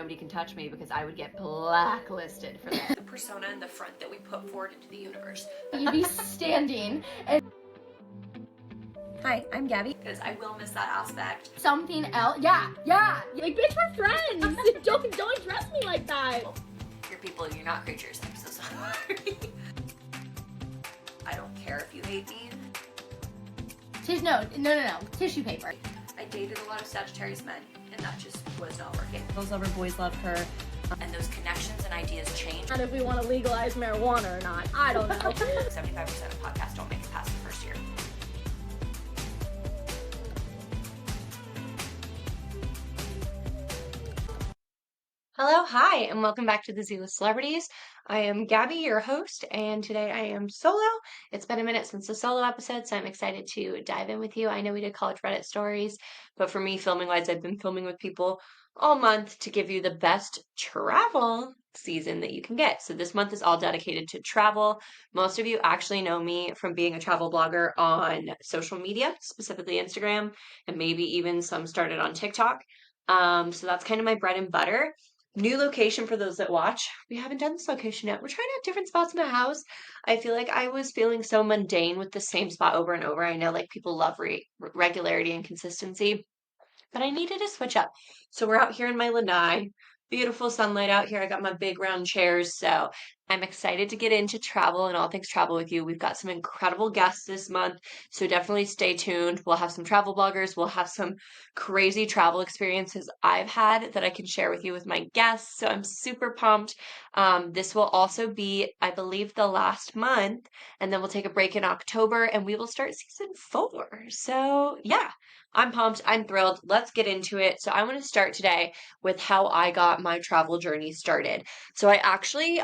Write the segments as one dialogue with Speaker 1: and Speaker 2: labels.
Speaker 1: nobody can touch me because I would get blacklisted for that.
Speaker 2: The persona in the front that we put forward into the universe.
Speaker 3: You'd be standing and
Speaker 2: Hi, I'm Gabby. Because I will miss that aspect.
Speaker 3: something else. Yeah. Like, bitch, we're friends. don't address me like that.
Speaker 2: Well, you're people, you're not creatures. I'm so sorry. I don't care if you hate me.
Speaker 3: No. Tissue paper.
Speaker 2: I dated a lot of Sagittarius men, and that just was not working.
Speaker 4: Girls love her, boys love her.
Speaker 2: And those connections and ideas change.
Speaker 3: And if we want to legalize marijuana or not, I don't know.
Speaker 2: 75% of podcasts don't make it past the first year. Hello, hi, and welcome back to the Zoo of Celebrities. I am Gabby, your host, and today I am solo. It's been a minute since the solo episode, so I'm excited to dive in with you. I know we did college Reddit stories, but for me, filming-wise, I've been filming with people all month to give you the best travel season that you can get. So this month is all dedicated to travel. Most of you actually know me from being a travel blogger on social media, specifically Instagram, and maybe even some started on TikTok. So that's kind of my bread and butter. New location for those that watch. We haven't done this location yet. We're trying out different spots in the house. I feel like I was feeling so mundane with the same spot over and over. I know like people love regularity and consistency, but I needed to switch up. So we're out here in my lanai. Beautiful sunlight out here. I got my big round chairs. So I'm excited to get into travel and all things travel with you. We've got some incredible guests this month. So definitely stay tuned. We'll have some travel bloggers. We'll have some crazy travel experiences I've had that I can share with you with my guests. So I'm super pumped. This will also be, I believe, the last month. And then we'll take a break in October and we will start season 4. So yeah. I'm pumped. I'm thrilled. Let's get into it. So I want to start today with how I got my travel journey started. So I actually,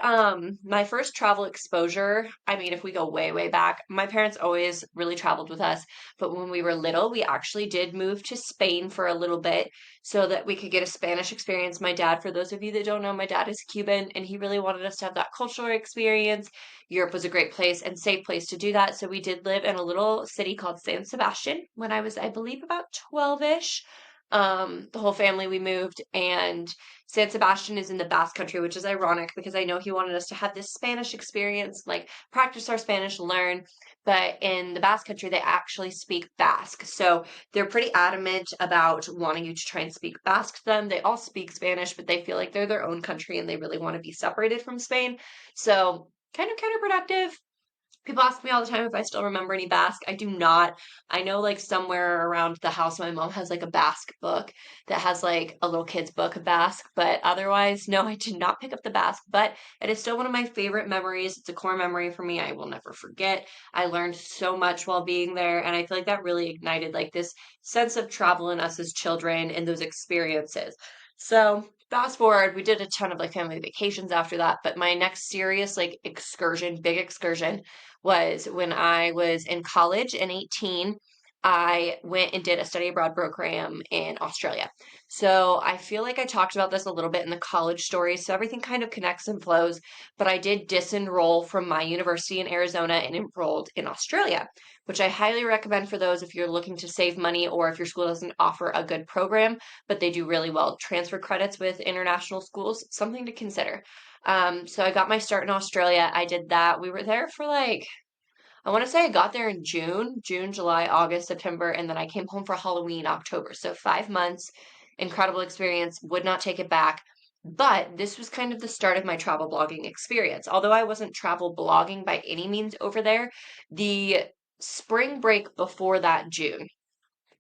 Speaker 2: my first travel exposure, I mean, if we go way, way back, my parents always really traveled with us. But when we were little, we actually did move to Spain for a little bit so that we could get a Spanish experience. My dad, for those of you that don't know, my dad is Cuban and he really wanted us to have that cultural experience. Europe was a great place and safe place to do that. So we did live in a little city called San Sebastian when I was, I believe, about 12-ish. The whole family, we moved, and San Sebastian is in the Basque Country, which is ironic because I know he wanted us to have this Spanish experience, like practice our Spanish, learn. But in the Basque Country, they actually speak Basque. So they're pretty adamant about wanting you to try and speak Basque to them. They all speak Spanish, but they feel like they're their own country and they really want to be separated from Spain. So kind of counterproductive. People ask me all the time if I still remember any Basque. I do not. I know like somewhere around the house, my mom has like a Basque book that has like a little kid's book of Basque, but otherwise, no, I did not pick up the Basque, but it is still one of my favorite memories. It's a core memory for me. I will never forget. I learned so much while being there, and I feel like that really ignited like this sense of travel in us as children and those experiences. So fast forward, we did a ton of like family vacations after that, but my next serious like excursion, big excursion, was when I was in college in 18. I went and did a study abroad program in Australia. So I feel like I talked about this a little bit in the college story. So everything kind of connects and flows. But I did disenroll from my university in Arizona and enrolled in Australia, which I highly recommend for those if you're looking to save money or if your school doesn't offer a good program, but they do really well. Transfer credits with international schools, something to consider. So I got my start in Australia. I did that. We were there for like, I want to say I got there in June, July, August, September, and then I came home for Halloween, October. So 5 months, incredible experience, would not take it back. But this was kind of the start of my travel blogging experience. Although I wasn't travel blogging by any means over there, the spring break before that June,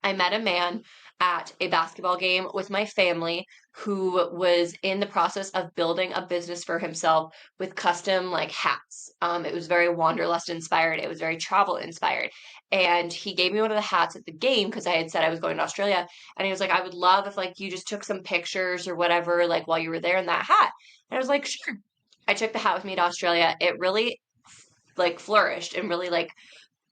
Speaker 2: I met a man at a basketball game with my family who was in the process of building a business for himself with custom like hats. It was very Wanderlust inspired. It was very travel inspired. And he gave me one of the hats at the game because I had said I was going to Australia. And he was like, I would love if like you just took some pictures or whatever, like while you were there in that hat. And I was like, sure. I took the hat with me to Australia. It really like flourished and really like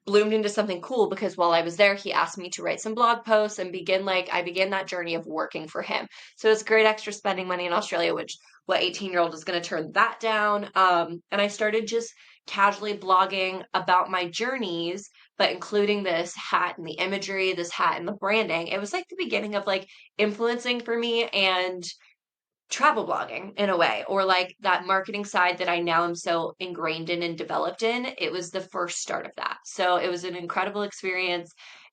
Speaker 2: bloomed into something cool because while I was there, he asked me to write some blog posts and I began that journey of working for him. So it's great extra spending money in Australia, which what 18-year-old is going to turn that down? And I started just casually blogging about my journeys, but including this hat and the imagery, this hat and the branding. It was like the beginning of like influencing for me and travel blogging in a way, or like that marketing side that I now am so ingrained in and developed in. It was the first start of that. So it was an incredible experience.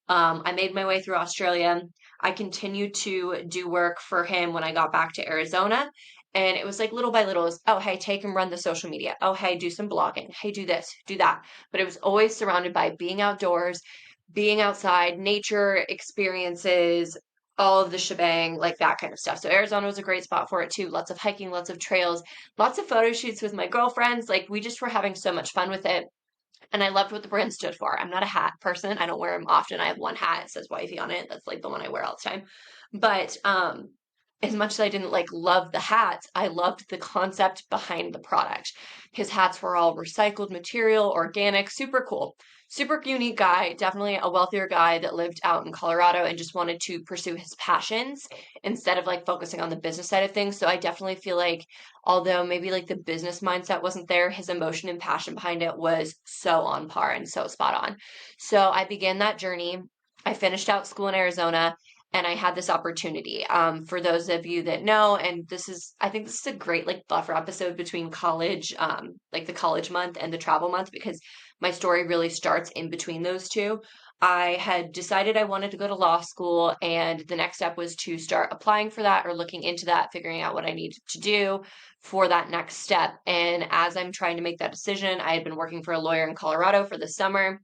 Speaker 2: I made my way through Australia. I continued to do work for him when I got back to Arizona. And it was like little by little, it was, oh, hey, take and run the social media. Oh, hey, do some blogging. Hey, do this, do that. But it was always surrounded by being outdoors, being outside, nature experiences, all of the shebang, like that kind of stuff. So Arizona was a great spot for it too. Lots of hiking, lots of trails, lots of photo shoots with my girlfriends. Like we just were having so much fun with it. And I loved what the brand stood for. I'm not a hat person. I don't wear them often. I have one hat. It says wifey on it. That's like the one I wear all the time. But as much as I didn't like love the hats, I loved the concept behind the product. His hats were all recycled material, organic, super cool. Super unique guy, definitely a wealthier guy that lived out in Colorado and just wanted to pursue his passions instead of like focusing on the business side of things. So I definitely feel like although maybe like the business mindset wasn't there, his emotion and passion behind it was so on par and so spot on. So I began that journey. I finished out school in Arizona and I had this opportunity. For those of you that know, and I think this is a great like buffer episode between college, like the college month and the travel month, because my story really starts in between those two. I had decided I wanted to go to law school, and the next step was to start applying for that or looking into that, figuring out what I needed to do for that next step. And as I'm trying to make that decision, I had been working for a lawyer in Colorado for the summer.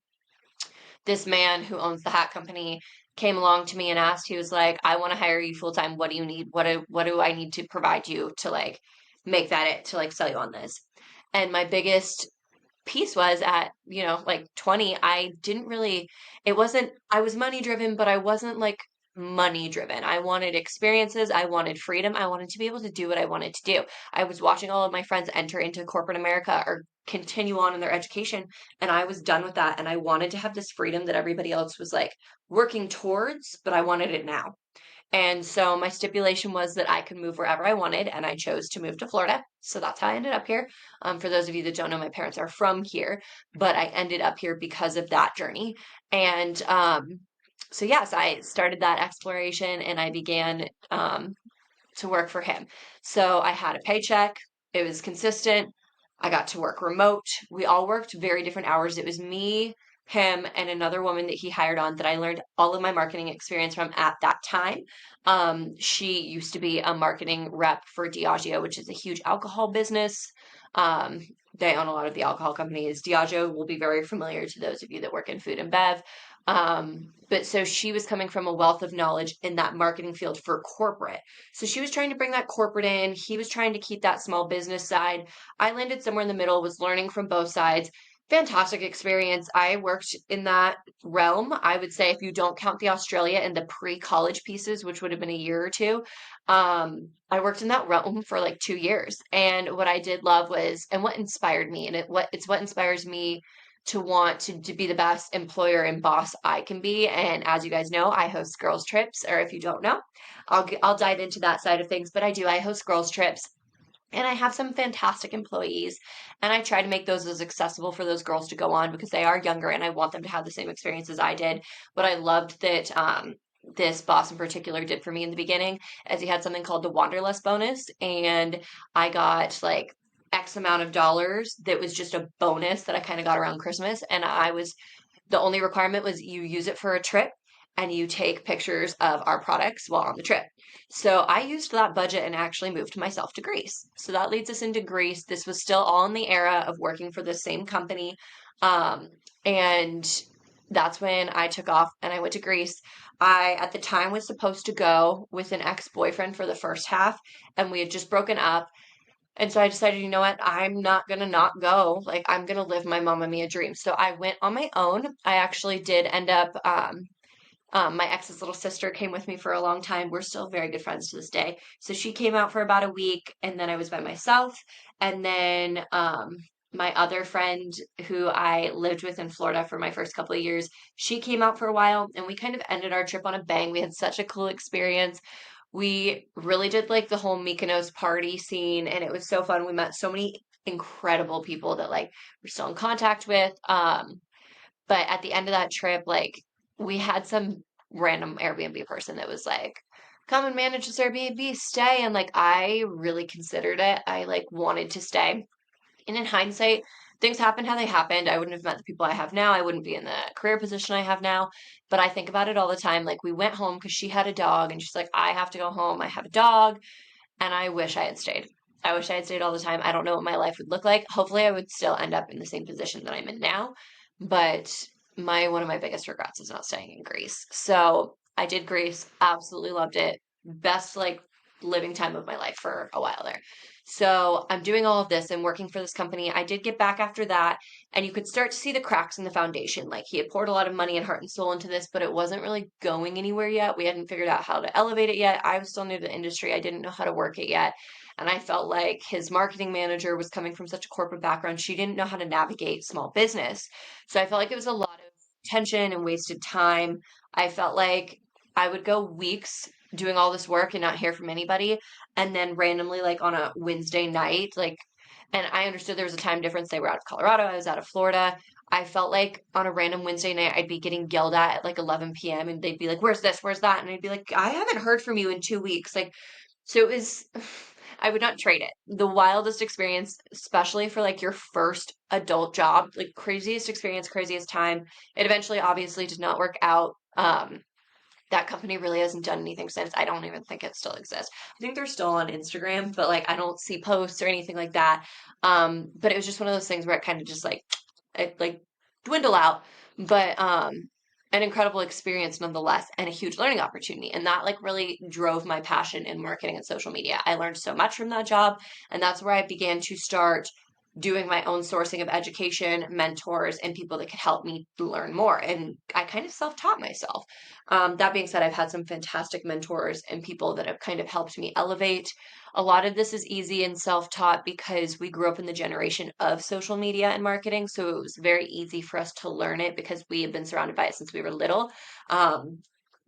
Speaker 2: This man who owns the hat company came along to me and asked, he was like, I want to hire you full time. What do you need? What do I need to provide you to like make that it to like sell you on this? And my biggest piece was at, like 20, I didn't really, it wasn't, I was money driven, but I wasn't like money driven. I wanted experiences. I wanted freedom. I wanted to be able to do what I wanted to do. I was watching all of my friends enter into corporate America or continue on in their education, and I was done with that. And I wanted to have this freedom that everybody else was like working towards, but I wanted it now. And so my stipulation was that I could move wherever I wanted, and I chose to move to Florida. So that's how I ended up here. For those of you that don't know, my parents are from here, but I ended up here because of that journey. And so, yes, I started that exploration and I began to work for him. So I had a paycheck, it was consistent. I got to work remote. We all worked very different hours. It was me, him, and another woman that he hired on that I learned all of my marketing experience from at that time. She used to be a marketing rep for Diageo, which is a huge alcohol business. Um, they own a lot of the alcohol companies. Diageo will be very familiar to those of you that work in food and bev. But so she was coming from a wealth of knowledge in that marketing field for corporate. So she was trying to bring that corporate in. He was trying to keep that small business side. I landed somewhere in the middle, was learning from both sides. Fantastic experience. I worked in that realm. I would say if you don't count the Australia and the pre-college pieces, which would have been a year or two, I worked in that realm for like 2 years. And what I did love was, and what inspired me, and it's what inspires me to want to be the best employer and boss I can be. And as you guys know, I host girls trips, or if you don't know, I'll dive into that side of things, but I host girls trips and I have some fantastic employees and I try to make those as accessible for those girls to go on because they are younger and I want them to have the same experience as I did. What I loved that this boss in particular did for me in the beginning is he had something called the Wanderlust bonus, and I got like X amount of dollars that was just a bonus that I kind of got around Christmas. And the only requirement was you use it for a trip and you take pictures of our products while on the trip. So I used that budget and actually moved myself to Greece. So that leads us into Greece. This was still all in the era of working for the same company. And that's when I took off and I went to Greece. I, at the time, was supposed to go with an ex-boyfriend for the first half, and we had just broken up. And so I decided, you know what? I'm not gonna not go. Like I'm gonna live my Mamma Mia dream. So I went on my own. I actually did end up my ex's little sister came with me for a long time. We're still very good friends to this day. So she came out for about a week, and then I was by myself. And then my other friend who I lived with in Florida for my first couple of years, she came out for a while, and we kind of ended our trip on a bang. We had such a cool experience. We really did like the whole Mykonos party scene, and it was so fun. We met so many incredible people that like we're still in contact with. But at the end of that trip, like we had some random Airbnb person that was like, come and manage this Airbnb, stay. And like, I really considered it. I like wanted to stay. And in hindsight, things happened how they happened. I wouldn't have met the people I have now. I wouldn't be in the career position I have now. But I think about it all the time. Like, we went home because she had a dog, and she's like, I have to go home. I have a dog. And I wish I had stayed. I wish I had stayed all the time. I don't know what my life would look like. Hopefully, I would still end up in the same position that I'm in now. But one of my biggest regrets is not staying in Greece. So I did Greece, absolutely loved it. Best like living time of my life for a while there. So I'm doing all of this and working for this company. I did get back after that, and you could start to see the cracks in the foundation. Like, he had poured a lot of money and heart and soul into this, but it wasn't really going anywhere yet. We hadn't figured out how to elevate it yet. I was still new to the industry. I didn't know how to work it yet. And I felt like his marketing manager was coming from such a corporate background. She didn't know how to navigate small business. So I felt like it was a lot of tension and wasted time. I felt like I would go weeks doing all this work and not hear from anybody. And then randomly, like on a Wednesday night, like, and I understood there was a time difference. They were out of Colorado, I was out of Florida. I felt like on a random Wednesday night, I'd be getting yelled at like 11 p.m. and they'd be like, "Where's this? Where's that?" And I'd be like, "I haven't heard from you in 2 weeks." Like, so it was, I would not trade it. The wildest experience, especially for like your first adult job, like craziest experience, craziest time. It eventually obviously did not work out. That company really hasn't done anything since. I don't even think it still exists. I think they're still on Instagram, but like, I don't see posts or anything like that. But it was just one of those things where it kind of just like, it like dwindle out. But an incredible experience nonetheless, and a huge learning opportunity. And that like really drove my passion in marketing and social media. I learned so much from that job, and that's where I began to start doing my own sourcing of education, mentors, and people that could help me learn more. And I kind of self-taught myself. That being said, I've had some fantastic mentors and people that have kind of helped me elevate. A lot of this is easy and self-taught because we grew up in the generation of social media and marketing. So it was very easy for us to learn it because we have been surrounded by it since we were little.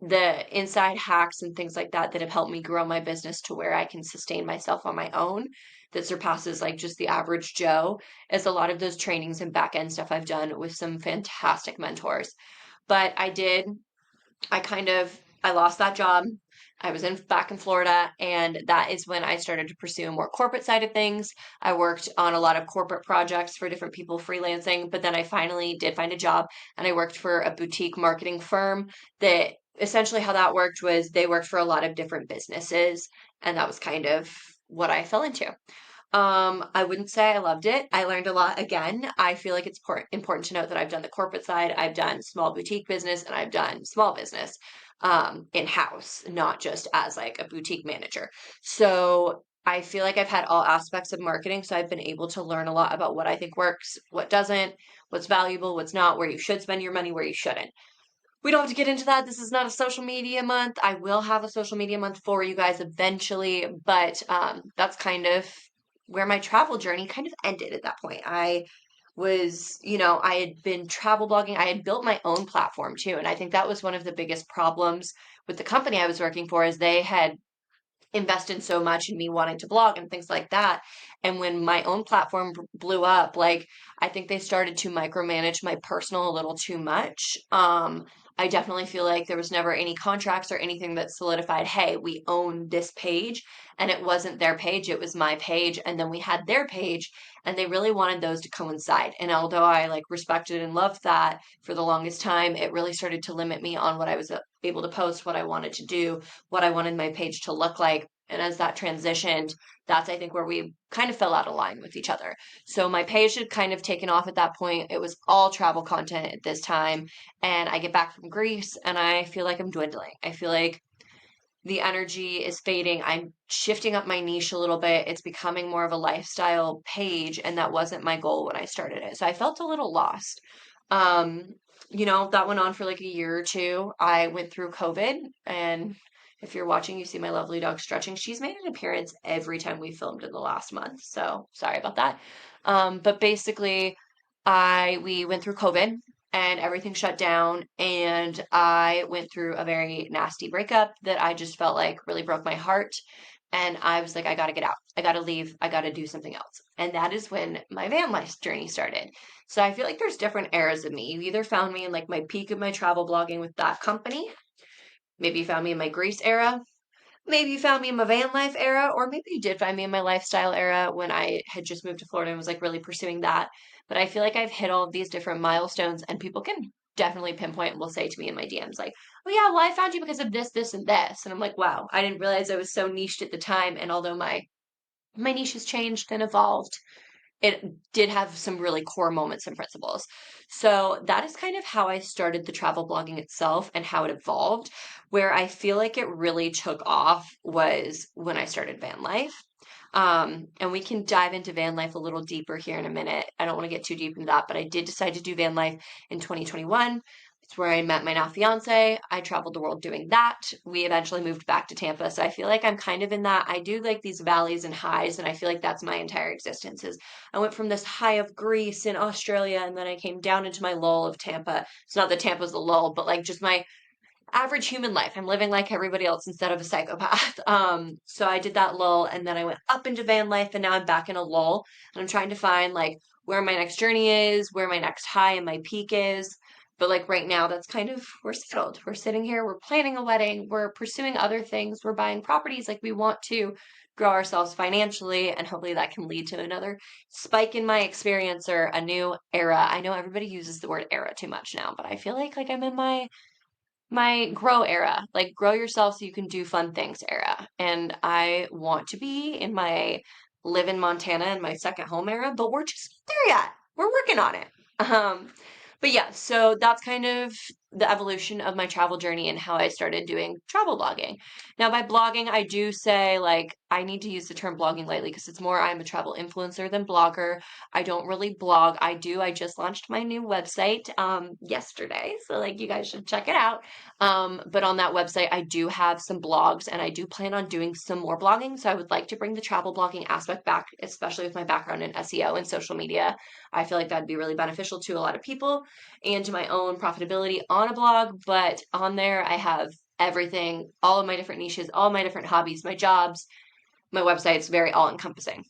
Speaker 2: The inside hacks and things like that that have helped me grow my business to where I can sustain myself on my own, that surpasses like just the average Joe, is a lot of those trainings and back end stuff I've done with some fantastic mentors. But I lost that job. I was in back in Florida, and that is when I started to pursue a more corporate side of things. I worked on a lot of corporate projects for different people freelancing, but then I finally did find a job, and I worked for a boutique marketing firm that essentially how that worked was they worked for a lot of different businesses, and that was kind of what I fell into. I wouldn't say I loved it. I learned a lot again. I feel like it's important to note that I've done the corporate side, I've done small boutique business, and I've done small business in-house, not just as like a boutique manager. So I feel like I've had all aspects of marketing. So I've been able to learn a lot about what I think works, what doesn't, what's valuable, what's not, where you should spend your money, where you shouldn't. We don't have to get into that. This is not a social media month. I will have a social media month for you guys eventually, but that's kind of where my travel journey kind of ended at that point. I had been travel blogging. I had built my own platform too, and I think that was one of the biggest problems with the company I was working for is they had invested so much in me wanting to blog and things like that. And when my own platform blew up, like I think they started to micromanage my personal a little too much. I definitely feel like there was never any contracts or anything that solidified, hey, we own this page. And it wasn't their page, it was my page. And then we had their page, and they really wanted those to coincide. And although I like respected and loved that for the longest time, it really started to limit me on what I was able to post, what I wanted to do, what I wanted my page to look like. And as that transitioned, that's, I think, where we kind of fell out of line with each other. So my page had kind of taken off at that point. It was all travel content at this time. And I get back from Greece and I feel like I'm dwindling. I feel like the energy is fading. I'm shifting up my niche a little bit. It's becoming more of a lifestyle page. And that wasn't my goal when I started it. So I felt a little lost. Um, that went on for like a year or two. I went through COVID, and if you're watching, you see my lovely dog stretching. She's made an appearance every time we filmed in the last month. So sorry about that. But basically, we went through COVID and everything shut down, and I went through a very nasty breakup that I just felt like really broke my heart. And I was like, I gotta get out. I gotta leave. I gotta do something else. And that is when my van life journey started. So I feel like there's different eras of me. You either found me in like my peak of my travel blogging with that company. Maybe you found me in my Greece era. maybe you found me in my van life era, or maybe you did find me in my lifestyle era when I had just moved to Florida and was like really pursuing that. But I feel like I've hit all of these different milestones, and people can definitely pinpoint and will say to me in my DMs, like, oh yeah, well, I found you because of this, this, and this. And I'm like, wow, I didn't realize I was so niched at the time. And although my niche has changed and evolved, it did have some really core moments and principles. So that is kind of how I started the travel blogging itself and how it evolved. Where I feel like it really took off was when I started van life. And we can dive into van life a little deeper here in a minute. I don't want to get too deep into that, but I did decide to do van life in 2021. It's where I met my now fiance. I traveled the world doing that. We eventually moved back to Tampa. So I feel like I'm kind of in that. I do like these valleys and highs, and I feel like that's my entire existence is I went from this high of Greece and Australia, and then I came down into my lull of Tampa. It's not that Tampa's the lull, but like just my average human life. I'm living like everybody else instead of a psychopath. So I did that lull, and then I went up into van life, and now I'm back in a lull, and I'm trying to find like where my next journey is, where my next high and my peak is. But like right now, that's kind of, we're settled. We're sitting here, we're planning a wedding, we're pursuing other things, we're buying properties like we want to grow ourselves financially, and hopefully that can lead to another spike in my experience or a new era. I know everybody uses the word era too much now, but I feel like I'm in my grow era, like grow yourself so you can do fun things era. And I want to be in my live in Montana in my second home era, but we're just not there yet. We're working on it. Um, but yeah, so that's kind of the evolution of my travel journey and how I started doing travel blogging. Now, by blogging, I do say like I need to use the term blogging lightly because it's more I'm a travel influencer than blogger. I don't really blog. I just launched my new website yesterday, so like you guys should check it out. But on that website, I do have some blogs and I do plan on doing some more blogging. So I would like to bring the travel blogging aspect back, especially with my background in SEO and social media. I feel like that'd be really beneficial to a lot of people and to my own profitability on a blog. But on there, I have everything, all of my different niches, all my different hobbies, my jobs. My website's very all encompassing.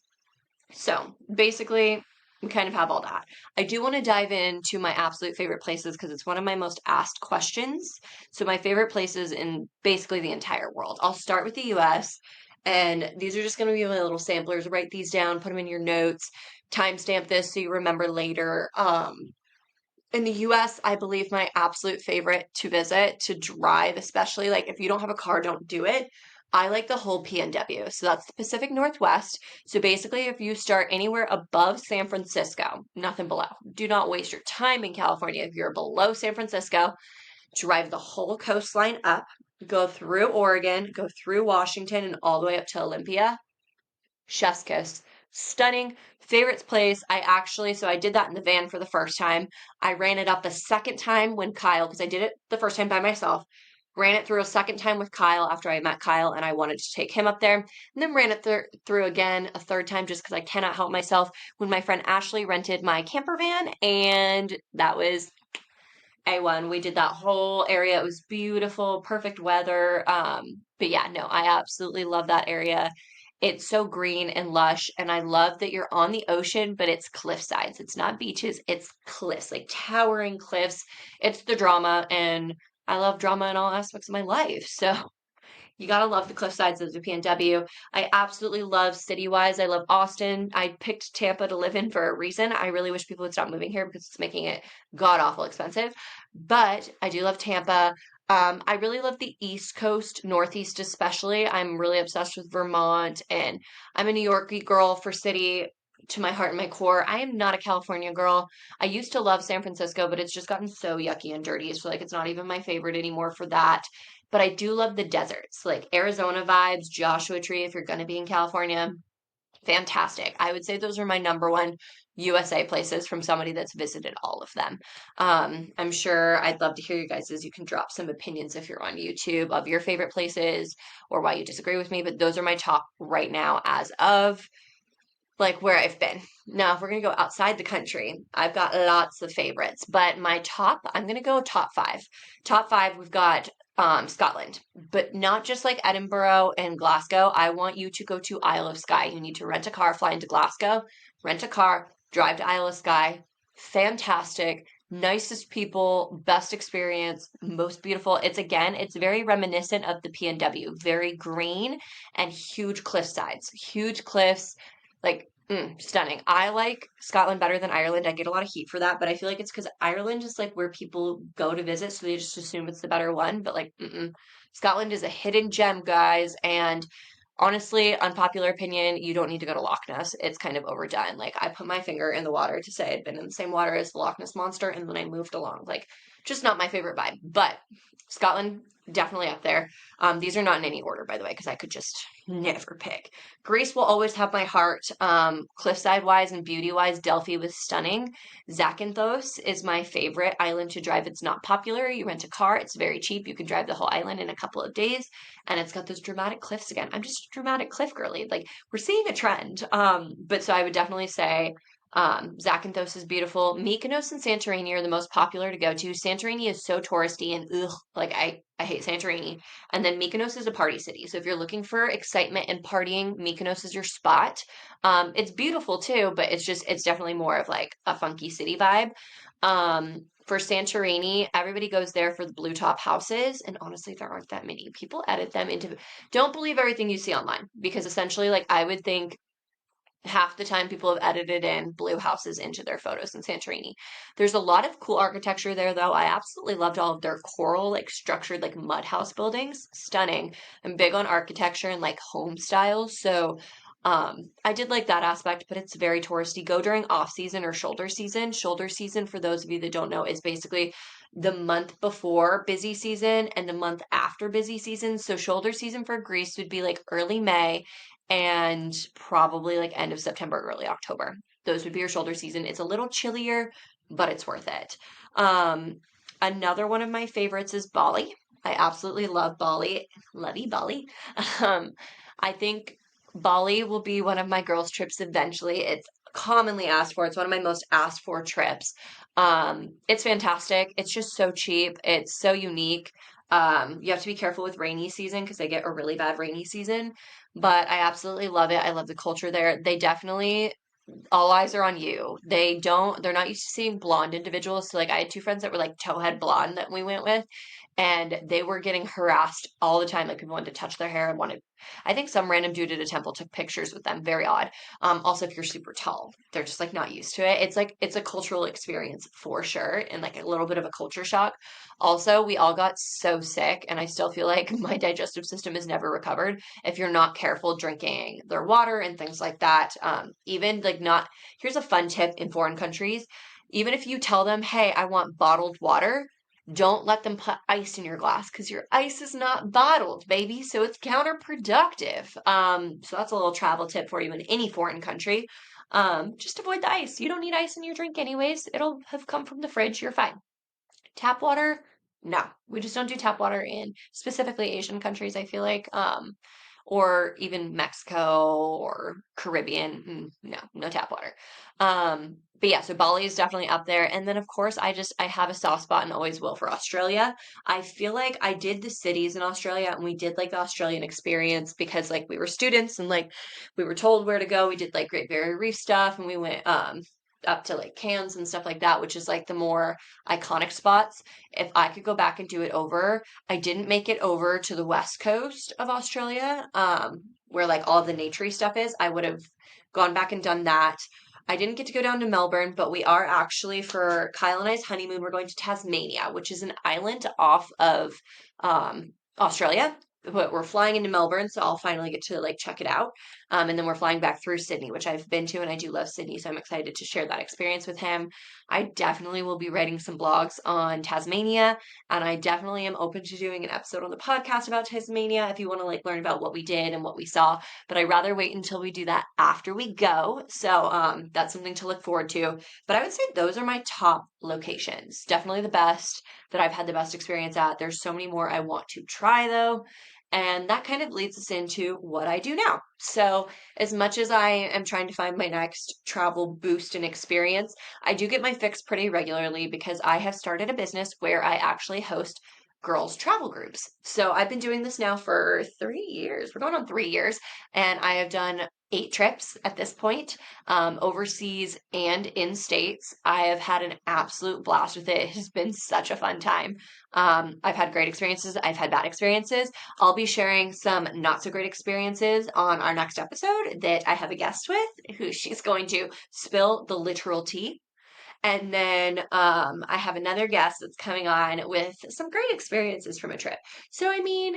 Speaker 2: So basically, we kind of have all that. I do want to dive into my absolute favorite places because it's one of my most asked questions. So, my favorite places in basically the entire world. I'll start with the US, and these are just going to be my little samplers. Write these down, put them in your notes, timestamp this so you remember later. In the US, I believe my absolute favorite to visit, to drive, especially like if you don't have a car, don't do it. I like the whole PNW. So that's the Pacific Northwest. So basically, if you start anywhere above San Francisco, nothing below, do not waste your time in California. If you're below San Francisco, drive the whole coastline up, go through Oregon, go through Washington, and all the way up to Olympia. Chef's kiss. Stunning. Favorites place. So I did that in the van for the first time. I ran it up a second time when Kyle, because I did it the first time by myself, ran it through a second time with Kyle after I met Kyle and I wanted to take him up there. And then ran it through again a third time just because I cannot help myself when my friend Ashley rented my camper van. And that was A1. We did that whole area. It was beautiful, perfect weather. But yeah, no, I absolutely love that area. It's so green and lush, and I love that you're on the ocean, but it's cliff sides. It's not beaches, it's cliffs, like towering cliffs. It's the drama, and I love drama in all aspects of my life. So you gotta love the cliff sides of the PNW. I absolutely love city-wise. I love Austin. I picked Tampa to live in for a reason. I really wish people would stop moving here because it's making it god-awful expensive. But I do love Tampa. I really love the East Coast, Northeast especially. I'm really obsessed with Vermont, and I'm a New York girl for city to my heart and my core. I am not a California girl. I used to love San Francisco, but it's just gotten so yucky and dirty. So like it's not even my favorite anymore for that. But I do love the deserts, like Arizona vibes, Joshua Tree if you're going to be in California. Fantastic. I would say those are my number one USA places from somebody that's visited all of them. I'm sure I'd love to hear you guys as you can drop some opinions if you're on YouTube of your favorite places or why you disagree with me, but those are my top right now as of like where I've been. Now, if we're going to go outside the country, I've got lots of favorites, but my top, I'm going to go top five. Top five, we've got Scotland, but not just like Edinburgh and Glasgow. I want you to go to Isle of Skye. You need to rent a car, fly into Glasgow, rent a car, drive to Isle of Skye. Fantastic. nicest people, best experience, most beautiful. It's very reminiscent of the PNW, very green and huge cliff sides, huge cliffs, like stunning. I like Scotland better than Ireland. I get a lot of heat for that, but I feel like it's because Ireland is like where people go to visit, so they just assume it's the better one. But like, Scotland is a hidden gem, guys, and honestly, unpopular opinion, you don't need to go to Loch Ness. It's kind of overdone. Like, I put my finger in the water to say I'd been in the same water as the Loch Ness monster, and then I moved along. Like, just not my favorite vibe. But Scotland, definitely up there. These are not in any order, by the way, because I could just never pick. Greece will always have my heart. Cliffside wise and beauty wise, Delphi was stunning. Zakynthos is my favorite island to drive. It's not popular. You rent a car, it's very cheap. You can drive the whole island in a couple of days, and it's got those dramatic cliffs again. I'm just a dramatic cliff girly. Like, we're seeing a trend. But so I would definitely say Zakynthos is beautiful. Mykonos and Santorini are the most popular to go to. Santorini is so touristy and ugh, like I hate Santorini. And then Mykonos is a party city. So if you're looking for excitement and partying, Mykonos is your spot. It's beautiful too, but it's definitely more of like a funky city vibe. For Santorini, everybody goes there for the blue top houses, and honestly, there aren't that many. People edit them into. Don't believe everything you see online because essentially, like I would think half the time people have edited in blue houses into their photos in Santorini. There's a lot of cool architecture there though. I absolutely loved all of their coral like structured like mud house buildings. Stunning. I'm big on architecture and like home styles. So I did like that aspect, but it's very touristy. Go during off season or shoulder season. Shoulder season, for those of you that don't know, is basically the month before busy season and the month after busy season. So shoulder season for Greece would be like early May and probably like end of September, early October. Those would be your shoulder season. It's a little chillier, but it's worth it. Another one of my favorites is Bali. I absolutely love Bali. Lovey Bali. Um, I think Bali will be one of my girls' trips eventually. It's commonly asked for. It's one of my most asked for trips. It's fantastic. It's just so cheap. It's so unique. You have to be careful with rainy season because they get a really bad rainy season, but I absolutely love it. I love the culture there. They definitely, all eyes are on you. They're not used to seeing blonde individuals. So like I had two friends that were like towhead blonde that we went with, and they were getting harassed all the time. Like people wanted to touch their hair and wanted, I think some random dude at a temple took pictures with them. Very odd. Also if you're super tall, they're just like not used to it. It's a cultural experience for sure, and like a little bit of a culture shock. Also, we all got so sick, and I still feel like my digestive system has never recovered if you're not careful drinking their water and things like that. Even like not, here's a fun tip in foreign countries. Even if you tell them, hey, I want bottled water, don't let them put ice in your glass because your ice is not bottled, baby. So it's counterproductive. So that's a little travel tip for you in any foreign country. Just avoid the ice. You don't need ice in your drink anyways. It'll have come from the fridge. You're fine. Tap water, no, we just don't do tap water in specifically Asian countries, I feel like, or even Mexico or Caribbean. No, no tap water. But yeah, so Bali is definitely up there. And then of course, I have a soft spot and always will for Australia. I feel like I did the cities in Australia and we did like the Australian experience because like we were students and like we were told where to go. We did like Great Barrier Reef stuff and we went up to like Cairns and stuff like that, which is like the more iconic spots. If I could go back and do it over, I didn't make it over to the west coast of Australia, where like all the naturey stuff is. I would have gone back and done that. I didn't get to go down to Melbourne, but we are actually for Kyle and I's honeymoon, we're going to Tasmania, which is an island off of Australia. But we're flying into Melbourne, so I'll finally get to like check it out. And then we're flying back through Sydney, which I've been to, and I do love Sydney, so I'm excited to share that experience with him. I definitely will be writing some blogs on Tasmania, and I definitely am open to doing an episode on the podcast about Tasmania if you want to like learn about what we did and what we saw. But I'd rather wait until we do that after we go. So that's something to look forward to. But I would say those are my top locations. Definitely the best that I've had the best experience at. There's so many more I want to try though. And that kind of leads us into what I do now. So, as much as I am trying to find my next travel boost and experience, I do get my fix pretty regularly because I have started a business where I actually host girls travel groups. So I've been doing this now for 3 years. We're going on 3 years, and I have done 8 trips at this point, overseas and in states. I have had an absolute blast with it. It has been such a fun time. I've had great experiences. I've had bad experiences. I'll be sharing some not so great experiences on our next episode that I have a guest with, who she's going to spill the literal tea. And then I have another guest that's coming on with some great experiences from a trip. So, I mean,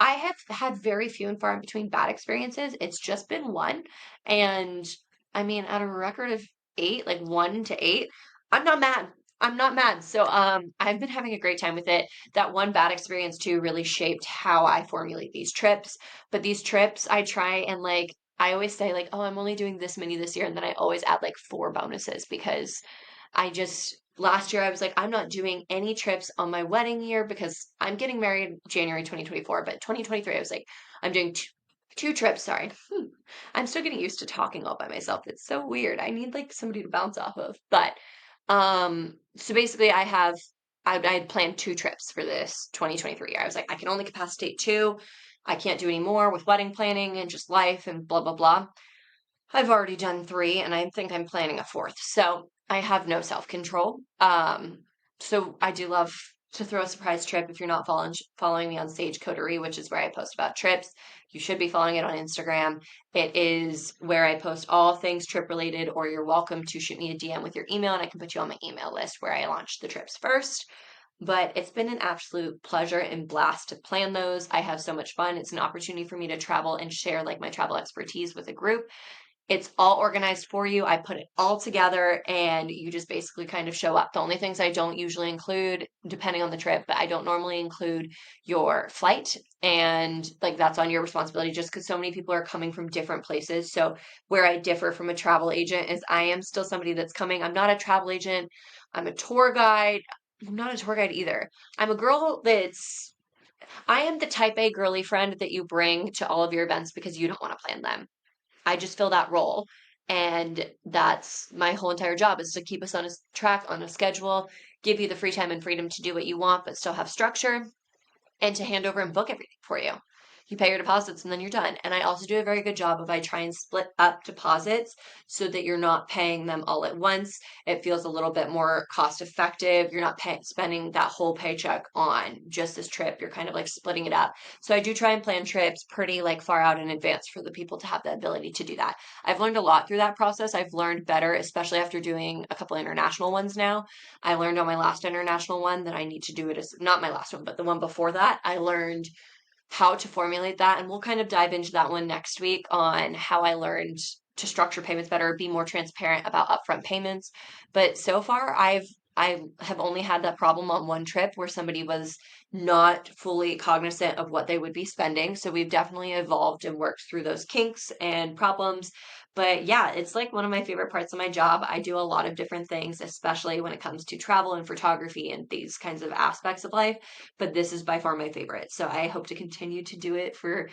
Speaker 2: I have had very few and far in between bad experiences. It's just been one. And I mean, at a record of 8, like 1 to 8, I'm not mad. I'm not mad. So, I've been having a great time with it. That one bad experience too really shaped how I formulate these trips. But these trips, I try and I always say like, oh, I'm only doing this many this year, and then I always add like 4 bonuses because last year I was like, I'm not doing any trips on my wedding year because I'm getting married January 2024, but 2023 I was like, I'm doing two trips, sorry. I'm still getting used to talking all by myself. It's so weird. I need like somebody to bounce off of. But so basically I had planned 2 trips for this 2023. I was like, I can only capacitate 2. I can't do any more with wedding planning and just life and blah blah blah. I've already done 3, and I think I'm planning a 4th. So I have no self-control. So I do love to throw a surprise trip. If you're not following me on Sage Coterie, which is where I post about trips, you should be following it on Instagram. It is where I post all things trip related, or you're welcome to shoot me a DM with your email, and I can put you on my email list where I launch the trips first. But it's been an absolute pleasure and blast to plan those. I have so much fun. It's an opportunity for me to travel and share like my travel expertise with a group. It's all organized for you. I put it all together and you just basically kind of show up. The only things I don't usually include, depending on the trip, but I don't normally include your flight. And like that's on your responsibility just because so many people are coming from different places. So where I differ from a travel agent is I am still somebody that's coming. I'm not a travel agent. I'm a tour guide. I'm not a tour guide either. I'm a girl I am the type A girly friend that you bring to all of your events because you don't want to plan them. I just fill that role. And that's my whole entire job is to keep us on a track, on a schedule, give you the free time and freedom to do what you want, but still have structure and to hand over and book everything for you. You pay your deposits and then you're done. And I also do a very good job of I try and split up deposits so that you're not paying them all at once. It feels a little bit more cost effective. You're not spending that whole paycheck on just this trip. You're kind of like splitting it up. So I do try and plan trips pretty like far out in advance for the people to have the ability to do that. I've learned a lot through that process. I've learned better, especially after doing a couple international ones now. I learned on my last international one that I need to do it as not my last one, but the one before that. I learned how to formulate that. And we'll kind of dive into that one next week on how I learned to structure payments better, be more transparent about upfront payments. But so far, I have only had that problem on one trip where somebody was not fully cognizant of what they would be spending. So we've definitely evolved and worked through those kinks and problems. But yeah, it's like one of my favorite parts of my job. I do a lot of different things, especially when it comes to travel and photography and these kinds of aspects of life. But this is by far my favorite. So I hope to continue to do it for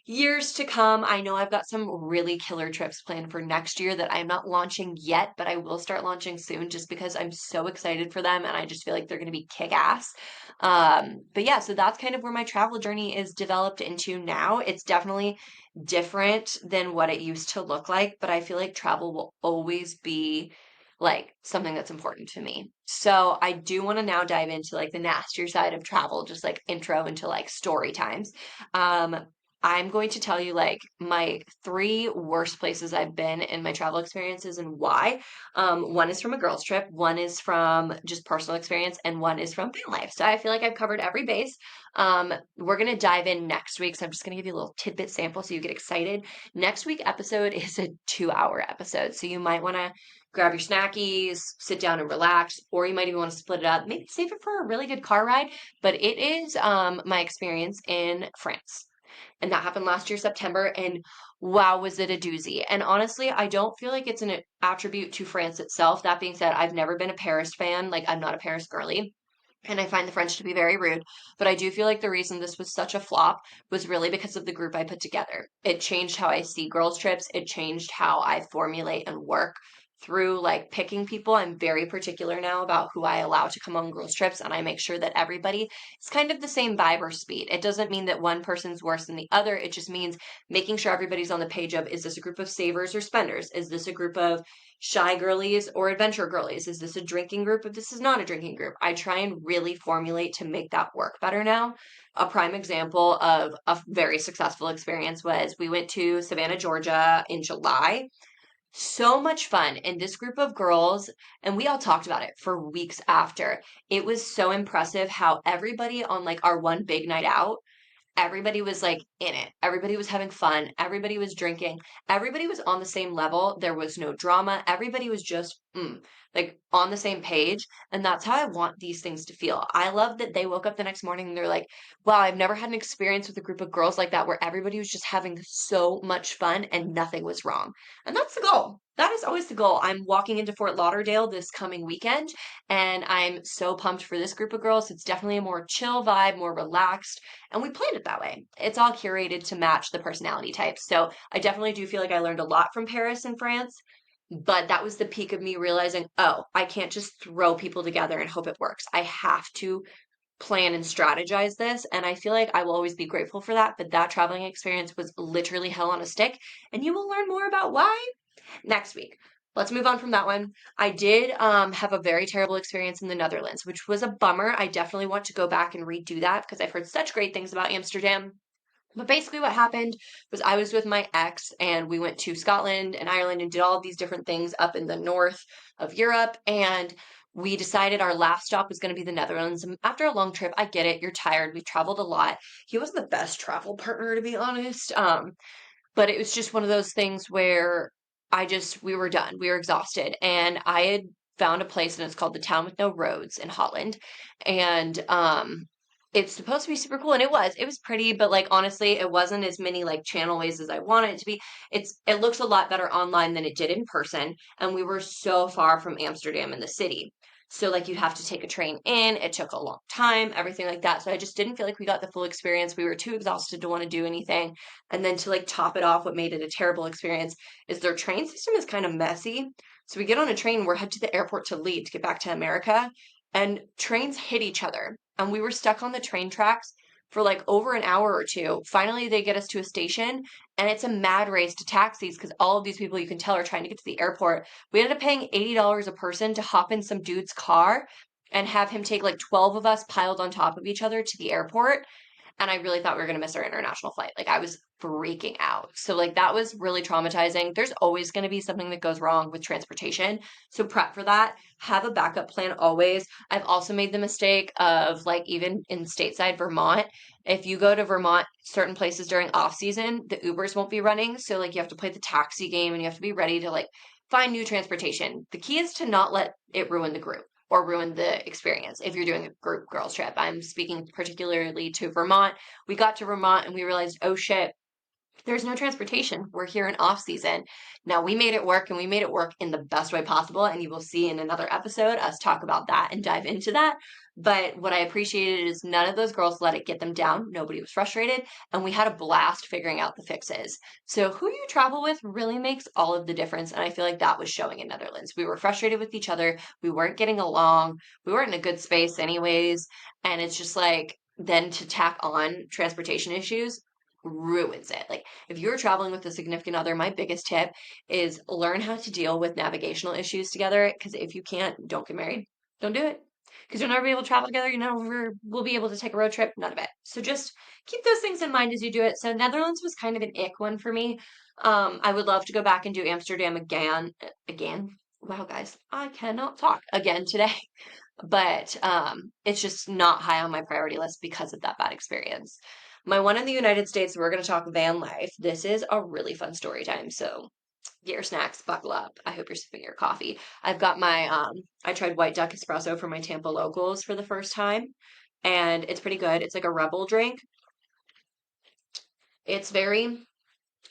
Speaker 2: years to come. I know I've got some really killer trips planned for next year that I'm not launching yet, but I will start launching soon just because I'm so excited for them and I just feel like they're going to be kick ass. But yeah, so that's kind of where my travel journey is developed into now. It's definitely different than what it used to look like, but I feel like travel will always be like something that's important to me. So I do want to now dive into like the nastier side of travel, just like intro into like story times. Um, I'm going to tell you like my 3 worst places I've been in my travel experiences and why. One is from a girls' trip, one is from just personal experience, and one is from van life. So I feel like I've covered every base. We're gonna dive in next week. So I'm just gonna give you a little tidbit sample so you get excited. Next week episode is a 2-hour episode. So you might want to grab your snackies, sit down and relax, or you might even want to split it up. Maybe save it for a really good car ride. But it is my experience in France. And that happened last year, September. And wow, was it a doozy. And honestly, I don't feel like it's an attribute to France itself. That being said, I've never been a Paris fan. Like, I'm not a Paris girly. And I find the French to be very rude. But I do feel like the reason this was such a flop was really because of the group I put together. It changed how I see girls' trips. It changed how I formulate and work through like picking people. I'm very particular now about who I allow to come on girls trips, and I make sure that everybody is kind of the same vibe or speed. It doesn't mean that one person's worse than the other. It just means making sure everybody's on the page of, is this a group of savers or spenders? Is this a group of shy girlies or adventure girlies? Is this a drinking group? If this is not a drinking group, I try and really formulate to make that work better now. A prime example of a very successful experience was we went to Savannah, Georgia in July. So much fun. And this group of girls, and we all talked about it for weeks after. It was so impressive how everybody on like our one big night out, everybody was like in it. Everybody was having fun. Everybody was drinking. Everybody was on the same level. There was no drama. Everybody was just like on the same page. And that's how I want these things to feel. I love that they woke up the next morning and they're like, wow, I've never had an experience with a group of girls like that where everybody was just having so much fun and nothing was wrong. And that's the goal. That is always the goal. I'm walking into Fort Lauderdale this coming weekend, and I'm so pumped for this group of girls. It's definitely a more chill vibe, more relaxed, and we planned it that way. It's all curated to match the personality types. So I definitely do feel like I learned a lot from Paris and France, but that was the peak of me realizing, oh, I can't just throw people together and hope it works. I have to plan and strategize this. And I feel like I will always be grateful for that. But that traveling experience was literally hell on a stick. And you will learn more about why next week. Let's move on from that one. I did have a very terrible experience in the Netherlands, which was a bummer. I definitely want to go back and redo that because I've heard such great things about Amsterdam. But basically, what happened was I was with my ex, and we went to Scotland and Ireland and did all of these different things up in the north of Europe. And we decided our last stop was going to be the Netherlands. And after a long trip, I get it, you're tired. We traveled a lot. He was the best travel partner, to be honest. But it was just one of those things where we were done. We were exhausted. And I had found a place, and it's called the Town with No Roads in Holland. And it's supposed to be super cool, and it was pretty, but like honestly, it wasn't as many like channel ways as I wanted it to be. It looks a lot better online than it did in person, and we were so far from Amsterdam in the city. So like you'd have to take a train in. It took a long time, everything like that. So I just didn't feel like we got the full experience. We were too exhausted to want to do anything. And then to like top it off, what made it a terrible experience is their train system is kind of messy. So we get on a train, we're head to the airport to leave to get back to America, and trains hit each other. And we were stuck on the train tracks for like over an hour or two. Finally, they get us to a station, and it's a mad race to taxis because all of these people you can tell are trying to get to the airport. We ended up paying $80 a person to hop in some dude's car and have him take like 12 of us piled on top of each other to the airport. And I really thought we were going to miss our international flight. Like I was freaking out. So like that was really traumatizing. There's always going to be something that goes wrong with transportation. So prep for that. Have a backup plan always. I've also made the mistake of like even in stateside Vermont, if you go to Vermont, certain places during off season, the Ubers won't be running. So like you have to play the taxi game, and you have to be ready to like find new transportation. The key is to not let it ruin the group or ruin the experience if you're doing a group girls trip. I'm speaking particularly to Vermont. We got to Vermont and we realized, oh shit, there's no transportation. We're here in off season. Now we made it work, and we made it work in the best way possible. And you will see in another episode us talk about that and dive into that. But what I appreciated is none of those girls let it get them down. Nobody was frustrated, and we had a blast figuring out the fixes. So who you travel with really makes all of the difference. And I feel like that was showing in Netherlands. We were frustrated with each other. We weren't getting along. We weren't in a good space anyways. And it's just like, then to tack on transportation issues ruins it. Like if you're traveling with a significant other, my biggest tip is learn how to deal with navigational issues together. Because if you can't, don't get married. Don't do it. Because you'll never be able to travel together. You never will be able to take a road trip. None of it. So just keep those things in mind as you do it. So Netherlands was kind of an ick one for me. I would love to go back and do Amsterdam again. Again. Wow, guys, I cannot talk again today. But it's just not high on my priority list because of that bad experience. My one in the United States, we're going to talk van life. This is a really fun story time. So get your snacks, buckle up. I hope you're sipping your coffee. I've got my, I tried white duck espresso for my Tampa locals for the first time, and it's pretty good. It's like a rebel drink. It's very,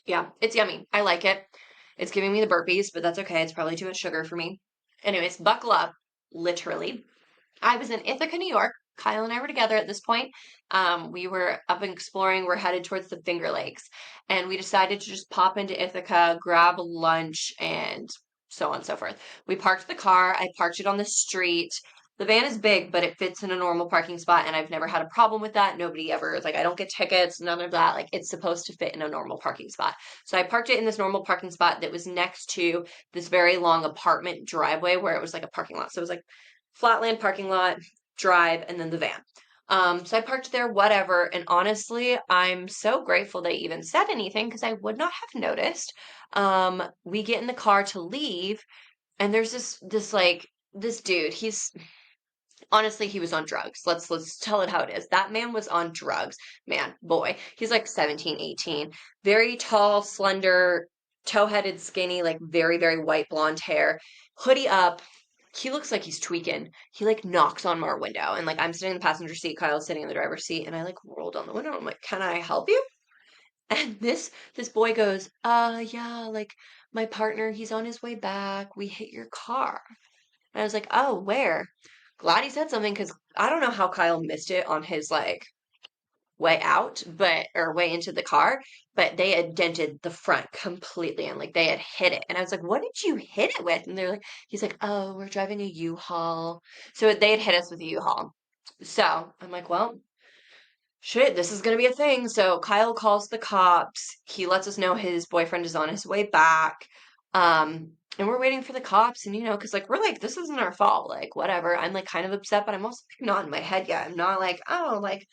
Speaker 2: yeah, it's yummy. I like it. It's giving me the burpees, but that's okay. It's probably too much sugar for me. Anyways, buckle up, literally. I was in Ithaca, New York. Kyle and I were together at this point. We were up and exploring. We're headed towards the Finger Lakes. And we decided to just pop into Ithaca, grab lunch, and so on and so forth. We parked the car. I parked it on the street. The van is big, but it fits in a normal parking spot, and I've never had a problem with that. Nobody ever, like, I don't get tickets, none of that. Like, it's supposed to fit in a normal parking spot. So I parked it in this normal parking spot that was next to this very long apartment driveway where it was like a parking lot. So it was like flatland parking lot, drive, and then the van. So I parked there, whatever. And honestly, I'm so grateful they even said anything because I would not have noticed. We get in the car to leave, and there's this dude. He's honestly, he was on drugs. Let's tell it how it is. That man was on drugs. Man, boy. He's like 17, 18. Very tall, slender, toe-headed, skinny, like very, very white blonde hair. Hoodie up. He looks like he's tweaking. He like knocks on our window, and like I'm sitting in the passenger seat, Kyle's sitting in the driver's seat, and I like roll down the window. I'm like, "Can I help you?" And this boy goes, yeah, like my partner, he's on his way back. We hit your car." And I was like, "Oh, where?" Glad he said something because I don't know how Kyle missed it on his like way out, or way into the car, but they had dented the front completely and like they had hit it. And I was like, "What did you hit it with?" And they're like, he's like, "Oh, we're driving a U-Haul." So they had hit us with a U-Haul. So I'm like, "Well, shit, this is gonna be a thing." So Kyle calls the cops. He lets us know his boyfriend is on his way back. And we're waiting for the cops, and because like we're like, this isn't our fault, like whatever. I'm like kind of upset, but I'm also like, not in my head yet. I'm not like, oh, like